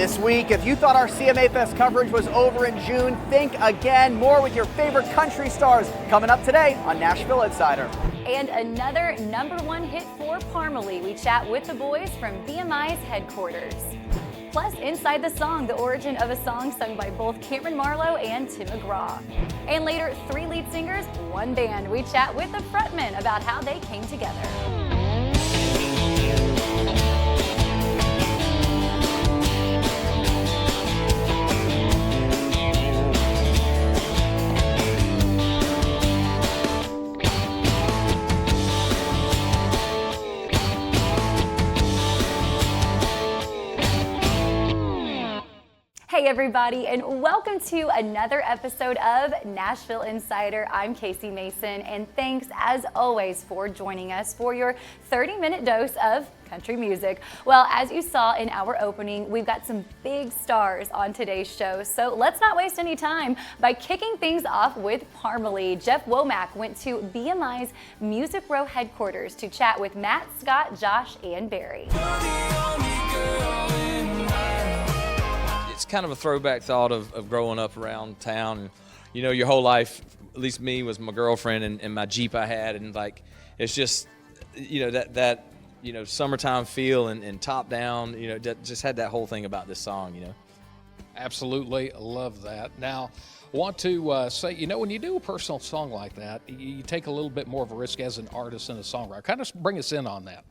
This week, if you thought our CMA Fest coverage was over in June, think again. More with your favorite country stars coming up today on Nashville Insider. And another #1 hit for Parmalee. We chat with the boys from BMI's headquarters. Plus, inside the song, the origin of a song sung by both KAMERON MARLOWE and MCGRAW. And later, 3 lead singers, 1 band. We chat with the Frontmen about how they came together. Hey everybody, and welcome to another episode of Nashville Insider. I'm Casey Mason, and thanks as always for joining us for your 30-minute dose of country music. Well, as you saw in our opening, we've got some big stars on today's show, so let's not waste any time by kicking things off with Parmalee. Jeff Womack went to BMI's MCGRAW headquarters to chat with Matt, Scott, Josh, and Barry. It's kind of a throwback thought of growing up around town. And, you know, your whole life, at least me, was my girlfriend and my Jeep I had. And, like, it's just, you know, that you know, summertime feel and top down, you know, just had that whole thing about this song, you know. Absolutely love that. Now, want to say, you know, when you do a personal song like that, you take a little bit more of a risk as an artist and a songwriter. Kind of bring us in on that.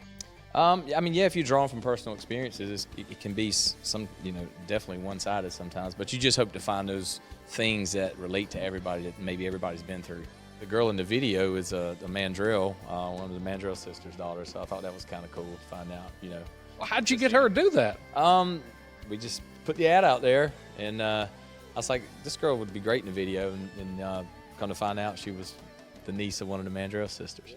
I mean, yeah, if you're drawing from personal experiences, it can be some, you know, definitely one-sided sometimes, but you just hope to find those things that relate to everybody that maybe everybody's been through. The girl in the video is a Mandrill, one of the Mandrill sisters' daughters, so I thought that was kind of cool to find out, you know. Well, how'd you get her to do that? We just put the ad out there, and I was like, this girl would be great in the video, and come to find out she was the niece of one of the Mandrill sisters.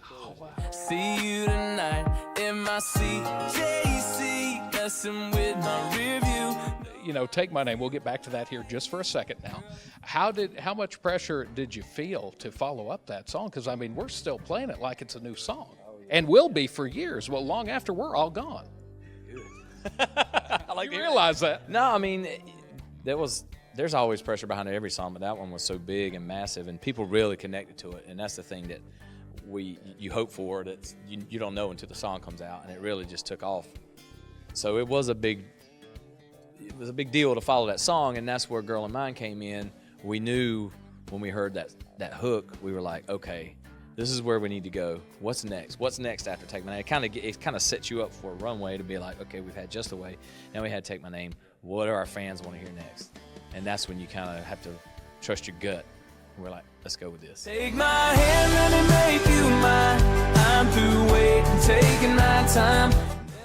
Oh, wow. See you tonight in my CJC, messing with my rear view. You know, Take My Name. We'll get back to that here just for a second now. How much pressure did you feel to follow up that song? Because, I mean, we're still playing it like it's a new song. And will be for years, well, long after we're all gone. I like you realize that. No, I mean, there's always pressure behind every song, but that one was so big and massive, and people really connected to it, and that's the thing that you hope for, that you don't know until the song comes out, and it really just took off. So it was a big deal to follow that song, and that's where Girl in Mine came in. We knew when we heard that hook, we were like, okay, this is where we need to go. What's next? What's next after Take My Name? It kind of sets you up for a runway to be like, okay, we've had Just the Way, now we had Take My Name. What do our fans want to hear next? And that's when you kind of have to trust your gut. We're like, let's go with this. Take my hand, let me make you mine. I'm through waiting, taking my time.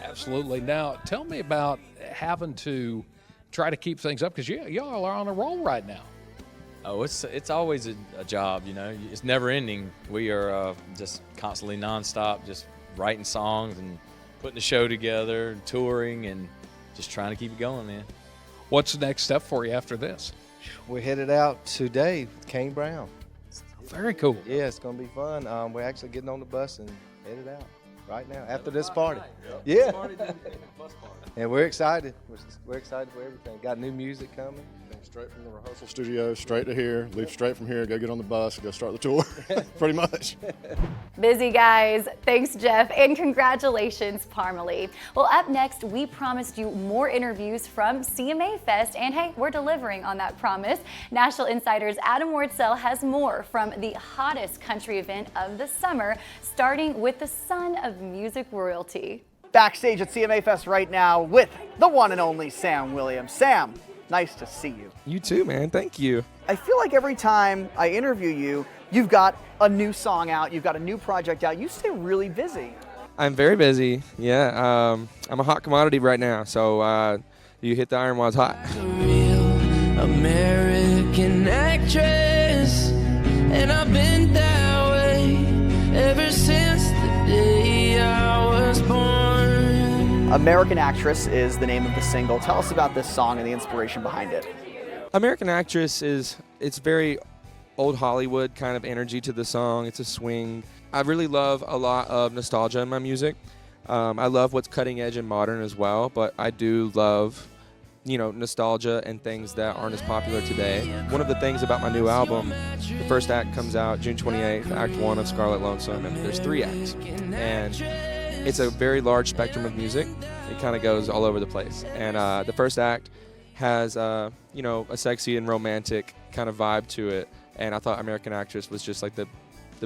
Absolutely. Now, tell me about having to try to keep things up, because y'all are on a roll right now. Oh, it's always a job, you know. It's never ending. We are just constantly nonstop, just writing songs and putting the show together, and touring, and just trying to keep it going, man. What's the next step for you after this? We're headed out today with Kane Brown. Very cool. Yeah, it's going to be fun. We're actually getting on the bus and headed out right now after this party. Yeah. And we're excited. We're excited for everything. Got new music coming. Straight from the rehearsal studio, straight to here, leave straight from here, go get on the bus, go start the tour, pretty much. Busy guys. Thanks, Jeff, and congratulations, Parmalee. Well, up next, we promised you more interviews from CMA Fest, and hey, we're delivering on that promise. Nashville Insider's Adam Wardsell has more from the hottest country event of the summer, starting with the son of music royalty. Backstage at CMA Fest right now with the one and only Sam Williams. Sam, nice to see you. You too, man. Thank you. I feel like every time I interview you, you've got a new song out, you've got a new project out. You stay really busy. I'm very busy. Yeah, I'm a hot commodity right now. So you hit the iron while it's hot. A real American actress, and I've been that way ever since the day I was born. American Actress is the name of the single. Tell us about this song and the inspiration behind it. American Actress it's very old Hollywood kind of energy to the song. It's a swing. I really love a lot of nostalgia in my music. I love what's cutting edge and modern as well, but I do love nostalgia and things that aren't as popular today. One of the things about my new album, the first act comes out June 28th, Act 1 of Scarlet Lonesome, and there's 3 acts. And it's a very large spectrum of music. It kind of goes all over the place. And the first act has, a sexy and romantic kind of vibe to it. And I thought American Actress was just like the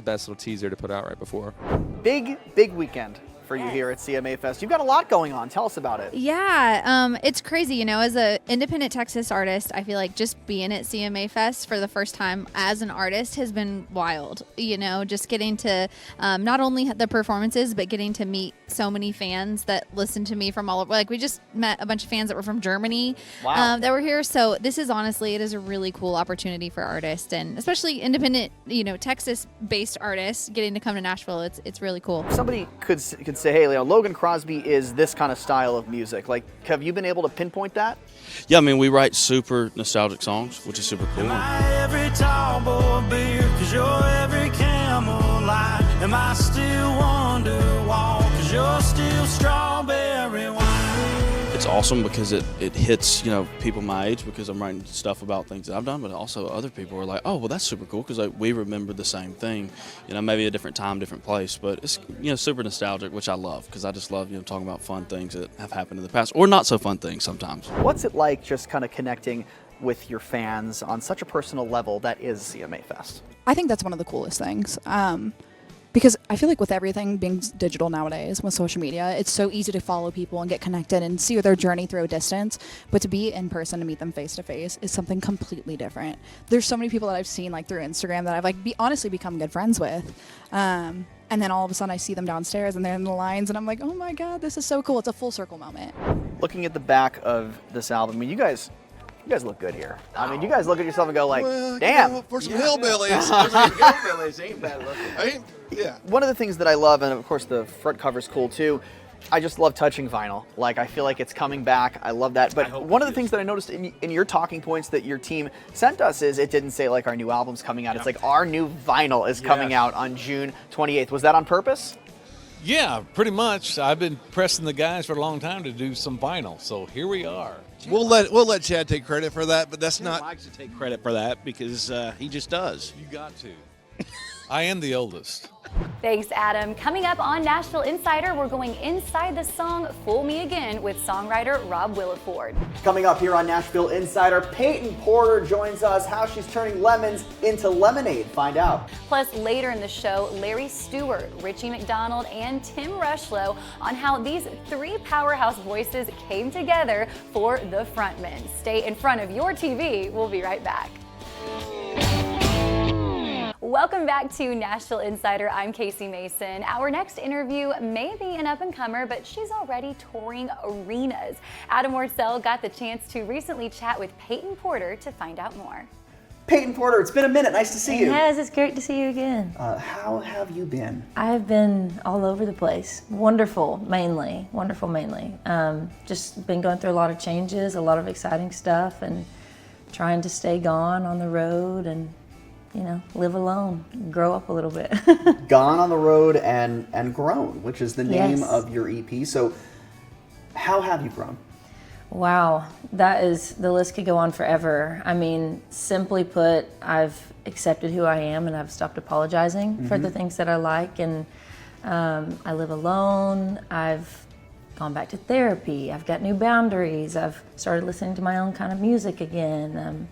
best little teaser to put out right before. Big weekend for you here at CMA Fest. You've got a lot going on. Tell us about it. Yeah, it's crazy. As an independent Texas artist, I feel like just being at CMA Fest for the first time as an artist has been wild. Just getting to not only the performances, but getting to meet so many fans that listen to me from all over. Like, we just met a bunch of fans that were from Germany. Wow. That were here. So this is honestly, it is a really cool opportunity for artists, and especially independent, Texas-based artists getting to come to Nashville. It's really cool. Somebody could say, hey, Logan Crosby is this kind of style of music. Like, have you been able to pinpoint that? Yeah, I mean, we write super nostalgic songs, which is super cool. Am I every tall boy beer, cause you're every camel light? Am I still Wonderwall, cause you're still strawberry wine? It's awesome because it hits, people my age, because I'm writing stuff about things that I've done, but also other people are like, oh, well, that's super cool, because we remember the same thing, maybe a different time, different place, but it's, super nostalgic, which I love, because I just love, talking about fun things that have happened in the past, or not so fun things sometimes. What's it like just kind of connecting with your fans on such a personal level that is CMA Fest? I think that's one of the coolest things. Because I feel like with everything being digital nowadays, with social media, it's so easy to follow people and get connected and see their journey through a distance. But to be in person and meet them face to face is something completely different. There's so many people that I've seen through Instagram that I've honestly become good friends with. And then all of a sudden I see them downstairs and they're in the lines and I'm like, oh my God, this is so cool. It's a full circle moment. Looking at the back of this album, you guys look good here. You guys look at yourself and go damn. For some hillbillies. Hillbillies ain't bad looking. Yeah. One of the things that I love, and of course the front cover's cool too, I just love touching vinyl. I feel like it's coming back. I love that. But one of the things that I noticed in your talking points that your team sent us is it didn't say our new album's coming out. It's our new vinyl is coming out on June 28th. Was that on purpose? Yeah, pretty much. I've been pressing the guys for a long time to do some vinyl, so here we are. We'll let Chad take credit for that, but that's not. He likes to take credit for that because he just does. You got to. I am the oldest. Thanks, Adam. Coming up on Nashville Insider, we're going inside the song Fool Me Again with songwriter Rob Williford. Coming up here on Nashville Insider, Peyton Porter joins us, how she's turning lemons into lemonade. Find out. Plus, later in the show, Larry Stewart, Richie McDonald, and Tim Rushlow on how these 3 powerhouse voices came together for the Frontmen. Stay in front of your TV. We'll be right back. Welcome back to Nashville Insider. I'm Casey Mason. Our next interview may be an up-and-comer, but she's already touring arenas. Adam Worcel got the chance to recently chat with Peyton Porter to find out more. Peyton Porter, it's been a minute. Nice to see you. Yes, it's great to see you again. How have you been? I've been all over the place. Wonderful, mainly. Just been going through a lot of changes, a lot of exciting stuff, and trying to stay gone on the road and live alone, grow up a little bit. Gone on the road and grown, which is the name of your EP. So how have you grown? Wow, the list could go on forever. Simply put, I've accepted who I am and I've stopped apologizing for the things that I like, and I live alone. I've gone back to therapy. I've got new boundaries. I've started listening to my own kind of music again.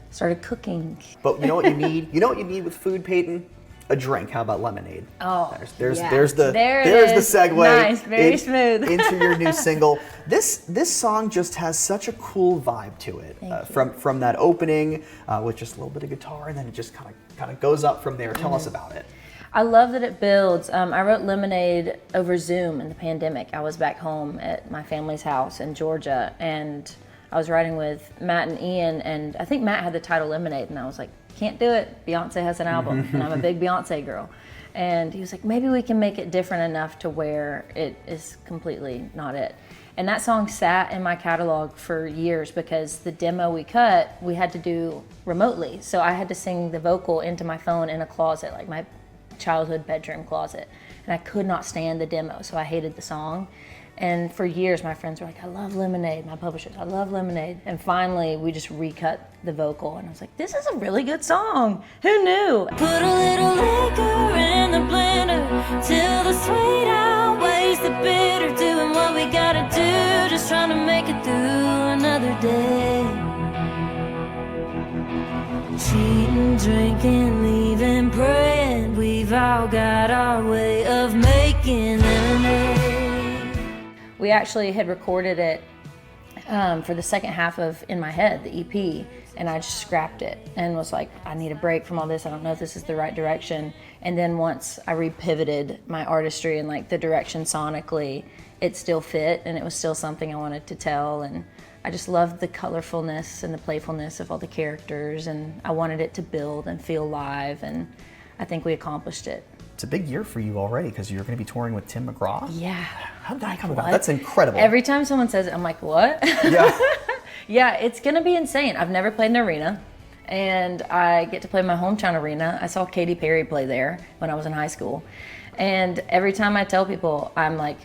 Started cooking. But you know what you need? You know what you need with food, Peyton? A drink. How about lemonade? Oh, there's yeah. the segue. Nice, very smooth. into your new single. This song just has such a cool vibe to it. From that opening with just a little bit of guitar, and then it just kind of goes up from there. Tell us about it. I love that it builds. I wrote Lemonade over Zoom in the pandemic. I was back home at my family's house in Georgia, and I was writing with Matt and Ian, and I think Matt had the title Lemonade, and I was like, can't do it. Beyonce has an album, and I'm a big Beyonce girl. And he was like, maybe we can make it different enough to where it is completely not it. And that song sat in my catalog for years because the demo we cut, we had to do remotely. So I had to sing the vocal into my phone in a closet, like my childhood bedroom closet. And I could not stand the demo, so I hated the song. And for years, my friends were like, I love Lemonade, my publishers, I love Lemonade. And finally, we just recut the vocal, and I was like, this is a really good song. Who knew? Put a little liquor in the blender till the sweet outweighs the bitter. Doing what we gotta do, just trying to make it through another day. Cheating, drinking, leaving, praying. We've all got our way of making lemonade. We actually had recorded it for the second half of In My Head, the EP, and I just scrapped it and was like, I need a break from all this. I don't know if this is the right direction. And then once I repivoted my artistry and like the direction sonically, it still fit and it was still something I wanted to tell. And I just loved the colorfulness and the playfulness of all the characters, and I wanted it to build and feel live, and I think we accomplished it. It's a big year for you already because you're going to be touring with Tim McGraw. Yeah. How did that come about? That's incredible. Every time someone says it, I'm like, what? Yeah. Yeah, it's going to be insane. I've never played an arena, and I get to play my hometown arena. I saw Katy Perry play there when I was in high school. And every time I tell people, I'm like,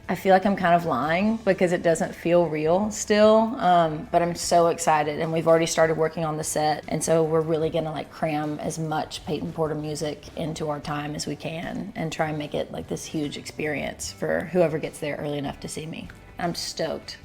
I feel like I'm kind of lying because it doesn't feel real still, but I'm so excited, and we've already started working on the set, and so we're really gonna like cram as much Peyton Porter music into our time as we can and try and make it like this huge experience for whoever gets there early enough to see me. I'm stoked.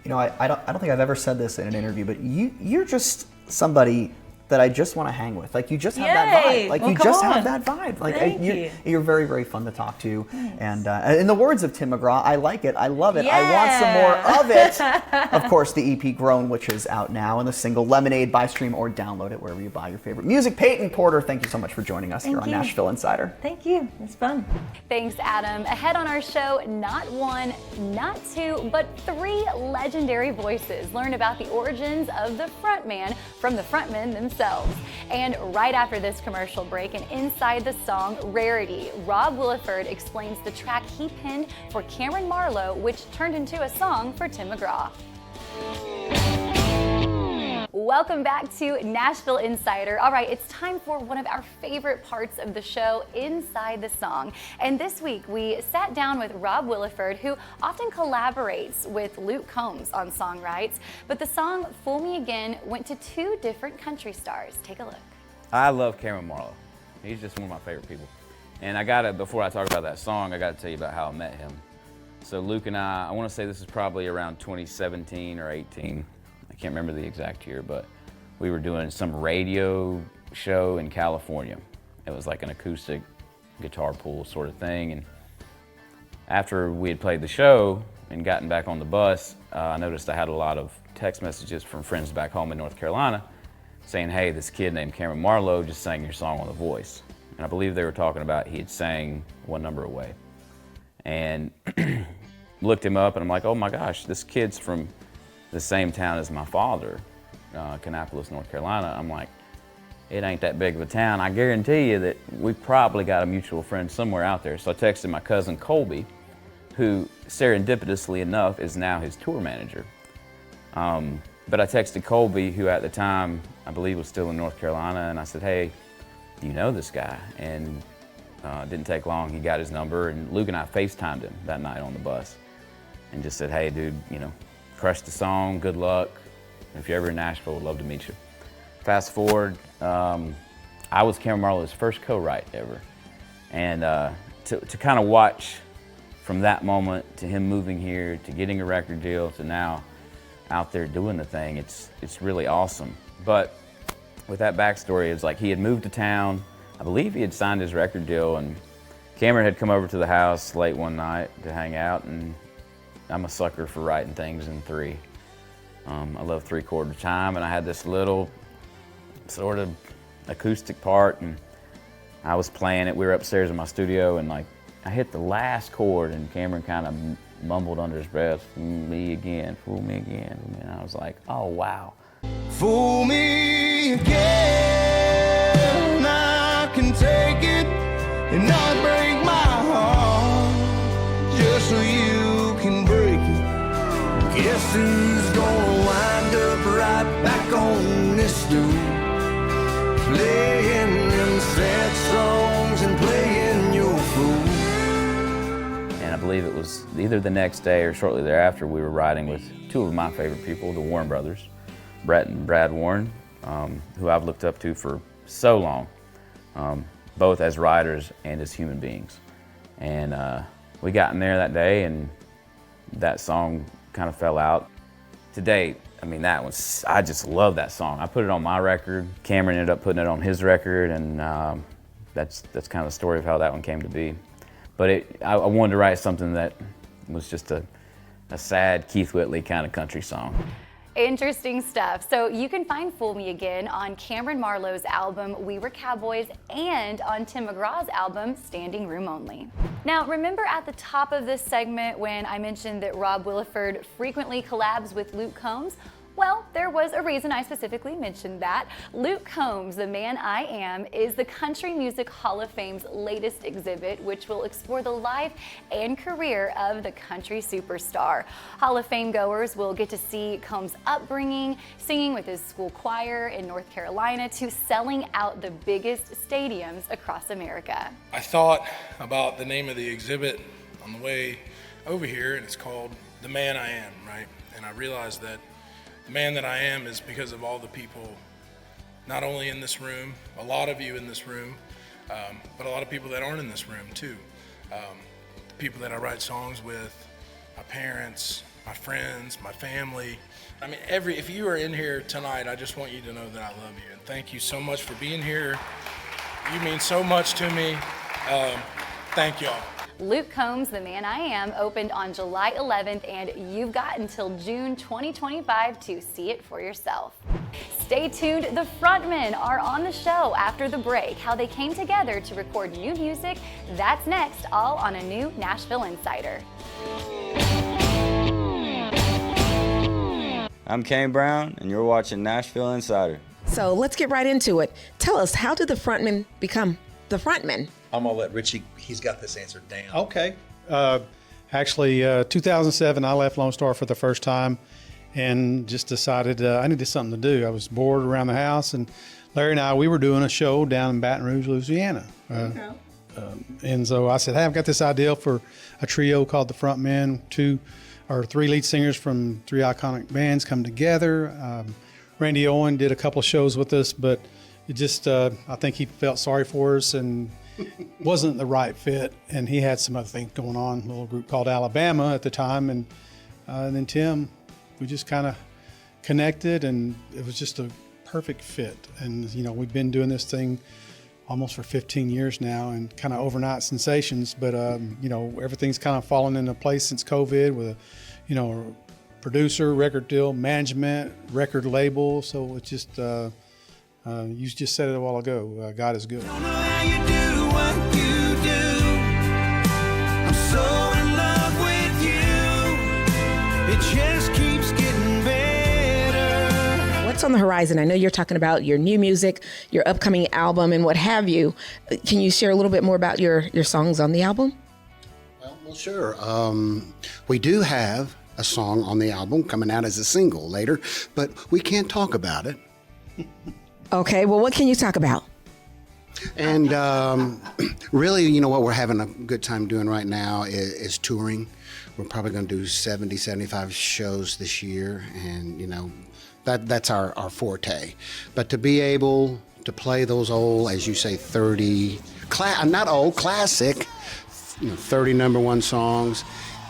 You know, I don't think I've ever said this in an interview, but you're just somebody that I just want to hang with. Like, you just have that vibe. Like, well, you just have that vibe. Like, you're very, very fun to talk to. Thanks. And in the words of Tim McGraw, I like it, I love it, yeah. I want some more of it. Of course, the EP Grown, which is out now, and the single Lemonade, buy, stream, or download it wherever you buy your favorite music. Peyton Porter, thank you so much for joining us here on Nashville Insider. Thank you. It's fun. Thanks, Adam. Ahead on our show, not one, not two, but 3 legendary voices. Learn about the origins of the frontman from the frontmen themselves. And right after this commercial break and inside the song Rarity, Rob Williford explains the track he penned for Cameron Marlowe, which turned into a song for Tim McGraw. Welcome back to Nashville Insider. All right, it's time for one of our favorite parts of the show, Inside the Song. And this week we sat down with Rob Williford, who often collaborates with Luke Combs on songwrites. But the song Fool Me Again went to 2 different country stars. Take a look. I love Cameron Marlowe. He's just one of my favorite people. And before I talk about that song, I got to tell you about how I met him. So Luke and I want to say this is probably around 2017 or 18. I can't remember the exact year, but we were doing some radio show in California. It was like an acoustic guitar pool sort of thing. And after we had played the show and gotten back on the bus, I noticed I had a lot of text messages from friends back home in North Carolina saying, hey, this kid named Cameron Marlowe just sang your song on The Voice. And I believe they were talking about he had sang One Number Away. And looked him up, and I'm like, oh my gosh, this kid's from the same town as my father, Kannapolis, North Carolina. I'm like, it ain't that big of a town. I guarantee you that we probably got a mutual friend somewhere out there. So I texted my cousin Colby, who serendipitously enough is now his tour manager. But I texted Colby, who at the time I believe was still in North Carolina, and I said, hey, do you know this guy? And it didn't take long, he got his number, and Luke and I FaceTimed him that night on the bus and just said, hey dude, you know, crushed the song, good luck. If you're ever in Nashville, would love to meet you. Fast forward, I was Cameron Marlowe's first co-write ever. And to kind of watch from that moment to him moving here, to getting a record deal, to now out there doing the thing, it's really awesome. But with that backstory, it's like he had moved to town. I believe he had signed his record deal, and Cameron had come over to the house late one night to hang out, and I'm a sucker for writing things in 3. I love 3/4 time, and I had this little sort of acoustic part, and I was playing it. We were upstairs in my studio, and like I hit the last chord, and Cameron kind of mumbled under his breath, fool me again, fool me again. And I was like, oh wow. Fool me again, I can take it and not break my heart, just so you can break it. Guess who's gonna wind up right back on this stool, playing them sad songs and playing your fool. And I believe it was either the next day or shortly thereafter, we were riding with two of my favorite people, the Warren brothers, Brett and Brad Warren, who I've looked up to for so long, both as riders and as human beings. And we got in there that day, and that song kind of fell out. To date, I mean, I just love that song. I put it on my record. Cameron ended up putting it on his record, and that's kind of the story of how that one came to be. But I wanted to write something that was just a sad Keith Whitley kind of country song. Interesting stuff. So you can find Fool Me Again on Cameron Marlowe's album We Were Cowboys and on Tim McGraw's album Standing Room Only. Now, remember at the top of this segment when I mentioned that Rob Williford frequently collabs with Luke Combs? Well, there was a reason I specifically mentioned that. Luke Combs, The Man I Am, is the Country Music Hall of Fame's latest exhibit, which will explore the life and career of the country superstar. Hall of Fame goers will get to see Combs' upbringing, singing with his school choir in North Carolina, to selling out the biggest stadiums across America. I thought about the name of the exhibit on the way over here, and it's called The Man I Am, right? And I realized that the man that I am is because of all the people, not only in this room, a lot of you in this room, but a lot of people that aren't in this room too. People that I write songs with, my parents, my friends, my family. I mean, if you are in here tonight, I just want you to know that I love you. And thank you so much for being here. You mean so much to me. Thank y'all. Luke Combs' The Man I Am opened on July 11th, and you've got until June 2025 to see it for yourself. Stay tuned. The Frontmen are on the show after the break. How they came together to record new music, that's next, all on a new Nashville Insider. I'm Kane Brown, and you're watching Nashville Insider. So let's get right into it. Tell us, how did the Frontmen become the Frontmen? I'm gonna let Richie, he's got this answer down. Okay. Actually, 2007, I left Lone Star for the first time and just decided I needed something to do. I was bored around the house, and Larry and I, we were doing a show down in Baton Rouge, Louisiana. And so I said, hey, I've got this idea for a trio called the Frontmen. Three lead singers from three iconic bands come together. Randy Owen did a couple shows with us, but it just, I think he felt sorry for us and wasn't the right fit. And he had some other things going on, a little group called Alabama at the time. And then Tim, we just kind of connected, and it was just a perfect fit. And, you know, we've been doing this thing almost for 15 years now, and kind of overnight sensations. But, you know, everything's kind of fallen into place since COVID with a producer, record deal, management, record label. So it's just, you just said it a while ago, God is good. Don't know how you do what you do. I'm so in love with you. It just keeps getting better. What's on the horizon? I know you're talking about your new music, your upcoming album, and what have you. Can you share a little bit more about your songs on the album? Well, sure. We do have a song on the album coming out as a single later, but we can't talk about it. Okay, well, what can you talk about? And really, you know, what we're having a good time doing right now is touring. We're probably going to do 70, 75 shows this year, and, you know, that's our forte. But to be able to play those old, as you say, 30, not old, classic, 30 number one songs,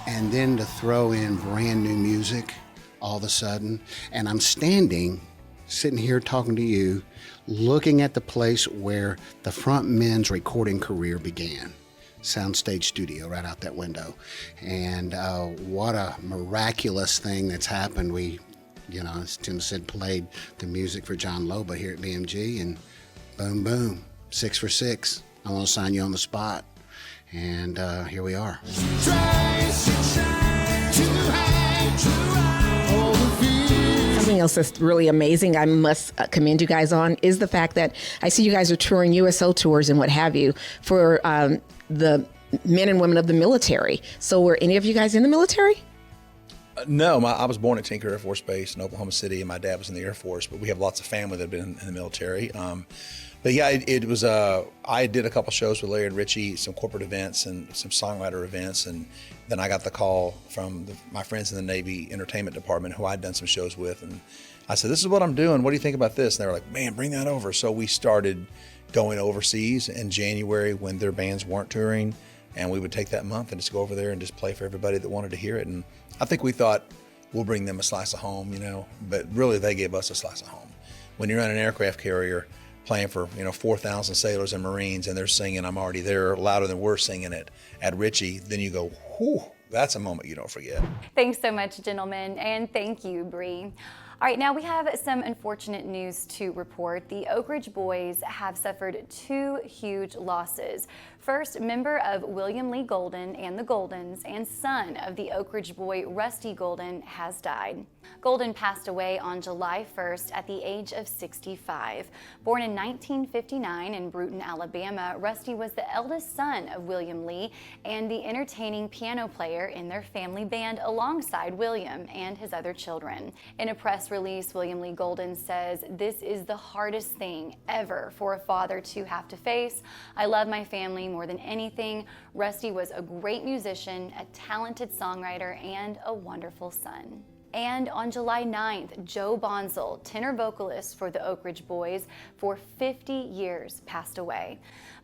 and then to throw in brand new music all of a sudden. And I'm sitting here talking to you, looking at the place where the Frontmen's recording career began. Soundstage studio right out that window. And what a miraculous thing that's happened. We, you know, as Tim said, played the music for John Loba here at BMG, and boom, boom, 6 for 6. I want to sign you on the spot. And here we are. Something else that's really amazing, I must commend you guys on, is the fact that I see you guys are touring USO tours and what have you for the men and women of the military. So were any of you guys in the military? No, I was born at Tinker Air Force Base in Oklahoma City, and my dad was in the Air Force, but we have lots of family that have been in the military. But yeah, it was. I did a couple shows with Larry and Richie, some corporate events and some songwriter events, and then I got the call from my friends in the Navy Entertainment Department who I'd done some shows with, and I said, "This is what I'm doing. What do you think about this?" And they were like, "Man, bring that over." So we started going overseas in January when their bands weren't touring, and we would take that month and just go over there and just play for everybody that wanted to hear it. And I think we thought we'll bring them a slice of home, but really they gave us a slice of home. When you're on an aircraft carrier playing for 4,000 sailors and Marines, and they're singing "I'm Already There" louder than we're singing it at Richie, then you go, whew, that's a moment you don't forget. Thanks so much, gentlemen, and thank you, Bree. All right, now we have some unfortunate news to report. The Oak Ridge Boys have suffered 2 huge losses. First, member of William Lee Golden and the Goldens and son of the Oak Ridge boy Rusty Golden has died. Golden passed away on July 1st at the age of 65. Born in 1959 in Bruton, Alabama, Rusty was the eldest son of William Lee and the entertaining piano player in their family band alongside William and his other children. In a press release, William Lee Golden says, "This is the hardest thing ever for a father to have to face. I love my family more than anything. Rusty was a great musician, a talented songwriter, and a wonderful son." And on July 9th, Joe Bonzel, tenor vocalist for the Oak Ridge Boys for 50 years, passed away.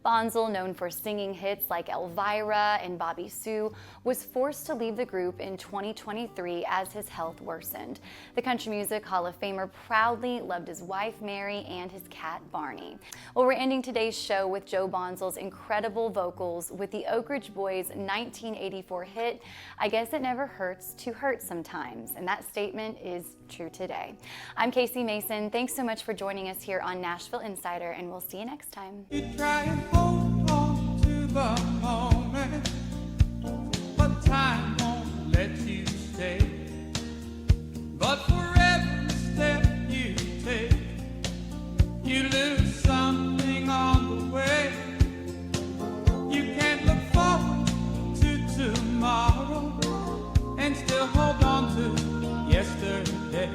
Bonzel, known for singing hits like Elvira and Bobby Sue, was forced to leave the group in 2023 as his health worsened. The Country Music Hall of Famer proudly loved his wife, Mary, and his cat, Barney. Well, we're ending today's show with Joe Bonzel's incredible vocals with the Oak Ridge Boys' 1984 hit, "I Guess It Never Hurts to Hurt Sometimes," and that statement is true today. I'm Casey Mason. Thanks so much for joining us here on Nashville Insider, and we'll see you next time. Hold on to the moment, but time won't let you stay. But for every step you take, you lose something on the way. You can't look forward to tomorrow and still hold on to yesterday.